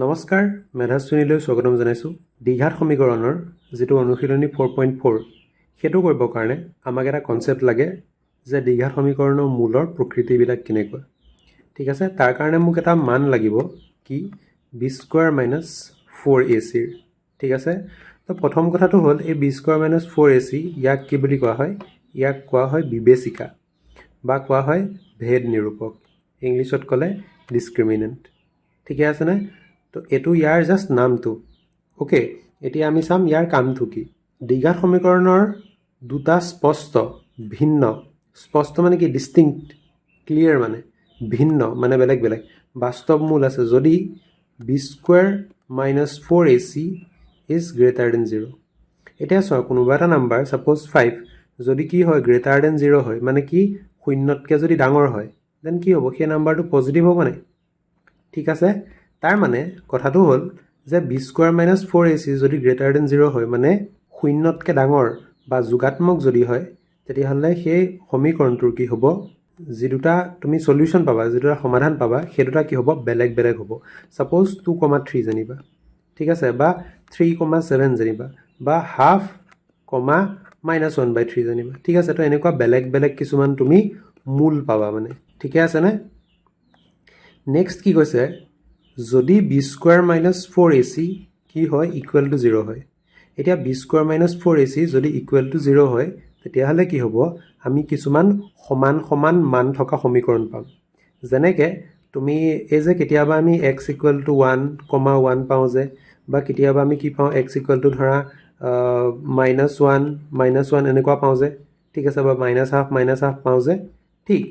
নমস্কাৰ মেধাশ্ৰেণীলৈ স্বাগতম জনাইছোঁ দ্বিঘাত সমীকৰণৰ যেটো অনুশীলনী 4.4 হেতু কৰিব কাৰণে আমাক এটা কনসেপ্ট লাগে যে দ্বিঘাত সমীকৰণৰ মূলৰ প্ৰকৃতিবিলাক কেনেকুৱা ঠিক আছে তাৰ কাৰণে মোক এটা মান লাগিব কি b² - 4ac ঠিক আছে তো প্ৰথম কথাটো হ'ল এই b² - 4ac ইয়াক কি বুলি কোৱা হয় ইয়াক কোৱা হয় বিবেচিকা বা কোৱা হয় ভেদ নিৰূপক ইংলিছত ক'লে ডিসক্ৰিমিনেন্ট ঠিক আছে না তো এটো ইয়াৰ জাস্ট নামটো ওকে এতিয়া আমি চাম ইয়াৰ কামটো কি দ্বিঘাত সমীকৰণৰ দুটা স্পষ্ট ভিন্ন স্পষ্ট মানে কি ডিস্টিংক্ট ক্লিয়াৰ মানে ভিন্ন মানে বেলেগ বেলেগ বাস্তৱ মূল আছে যদি b² - 4ac is greater than 0 এতিয়া চোৱা কোনোবা এটা নাম্বাৰ সাপোজ 5 যদি কি হয় greater than 0 হয় মানে কি শূন্যতকৈ যদি ডাঙৰ হয় দেন কি হ'ব সেই নাম্বাৰটো পজিটিভ হ'ব নাই ঠিক আছে তাৰ মানে কথাটো হ'ল যে b² - 4ac যদি greater than 0 হয় মানে শূন্যতকৈ ডাঙৰ বা যোগাত্মক যদি হয় তেতিয়াহ'লে সেই সমীকৰণটোৰ কি হ'ব যি দুটা তুমি সলিউশন পাবা যি দুটা সমাধান পাবা সেই দুটা কি হ'ব বেলেগ বেলেগ হ'ব সাপোজ 2,3 জানিবা ঠিক আছে বা 3,7 জানিবা বা হাফ -1/3 জানিবা ঠিক আছে তো এনেকুৱা বেলেগ বেলেগ কিছুমান তুমি মূল পাবা মানে ঠিক আছে না নেক্সট কি কৈছে যদি b² - 4ac কি হয় ইকুৱেল টু 0 হয় এতিয়া b² - 4ac যদি ইকুৱেল টু 0 হয় তেতিয়াহ'লে কি হ'ব আমি কিছুমান সমান সমান মান থকা সমীকৰণ পাম যেনেকে তুমি এই যে কেতিয়াবা আমি x = 1,1 পাওঁ যে বা কেতিয়াবা আমি কি পাওঁ x = ধৰা -1 এনেকুৱা পাওঁ যে ঠিক আছে বা -1/2 পাওঁ যে ঠিক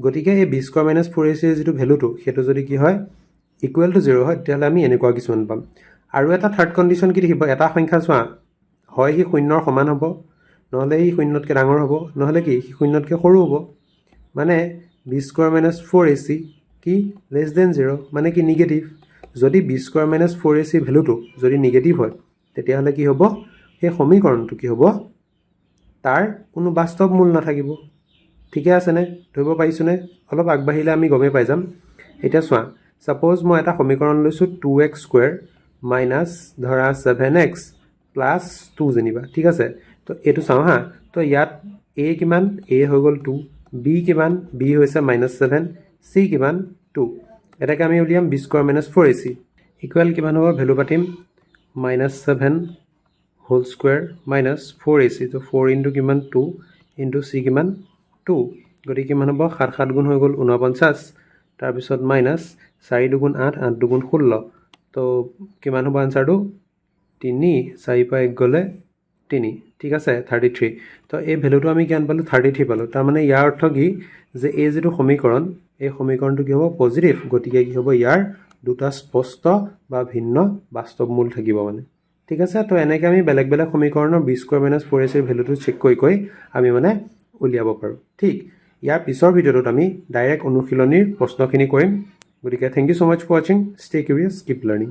গতিকে এই b² - 4ac যেটো ভ্যালুটো হেতু যদি কি হয় ইকুৱেল টু 0 হয় তেতিয়াহ'লে আমি এনেকুৱা কিছুমান পাম আৰু এটা থাৰ্ড কন্ডিশন কি দেখিব এটা সংখ্যা চোৱা হয় হি শূন্যৰ সমান হ'ব নহলে হি শূন্যতকৈ ডাঙৰ হ'ব নহলে কি হি শূন্যতকৈ সৰু হ'ব মানে b² - 4ac কি লেস দেন 0 মানে কি নিগেটিভ যদি b² - 4ac ভ্যালুটো যদি নিগেটিভ হয় তেতিয়াহ'লে কি হ'ব সেই সমীকৰণটো কি হ'ব তাৰ কোনো বাস্তৱ মূল নাথাকিব ঠিকে আছে নে ধৰিব পাৰিছো নে অলপ আগবাঢ়িলে আমি গমে পাই যাম এটা চোৱা সাপোজ মই এটা সমীকৰণ লৈছো 2x² - ধৰা 7x + 2 জানিবা ঠিক আছে তো এটো চাও হা তো ইয়াত a কিমান a হৈ গল 2 b কিমান b হৈছে -7 c কিমান 2 এটাকে আমি উলিয়াম b² - 4ac ইকুৱেল কিমান হ'ব ভ্যালু পাতিম -7 হোল স্কয়াৰ -4ac তো 4 * কিমান 2 * c কিমান 2 গতিকে কিমান হ'ব 7 7 গুণ হৈ গল 49 তাৰ পিছত -4 2 গুণ 8 8 2 গুণ 16 তো কিমান হ'ব আনসাৰটো 3 4 পৰা 1 গলে 3 ঠিক আছে 33 তো এই ভ্যালুটো আমি কিমান পালো 33 পালো তাৰ মানে ইয়াৰ অৰ্থ কি যে এই যেটো সমীকৰণ এই সমীকৰণটো কি হ'ব পজিটিভ গতিকে কি হ'ব ইয়াৰ দুটা স্পষ্ট বা ভিন্ন বাস্তৱ মূল থাকিব মানে ঠিক আছে তো এনেকৈ আমি বেলেগ বেলেগ সমীকৰণৰ b² - 4ac ভ্যালুটো চেক কৰি আমি মানে উলিয়াব পাৰো ঠিক ইয়াৰ পিছৰ ভিডিঅ'টোত আমি ডাইৰেক্ট অনুশীলনীৰ প্ৰশ্নখিনি কৰিম গতিকে thank you so much for watching stay curious keep learning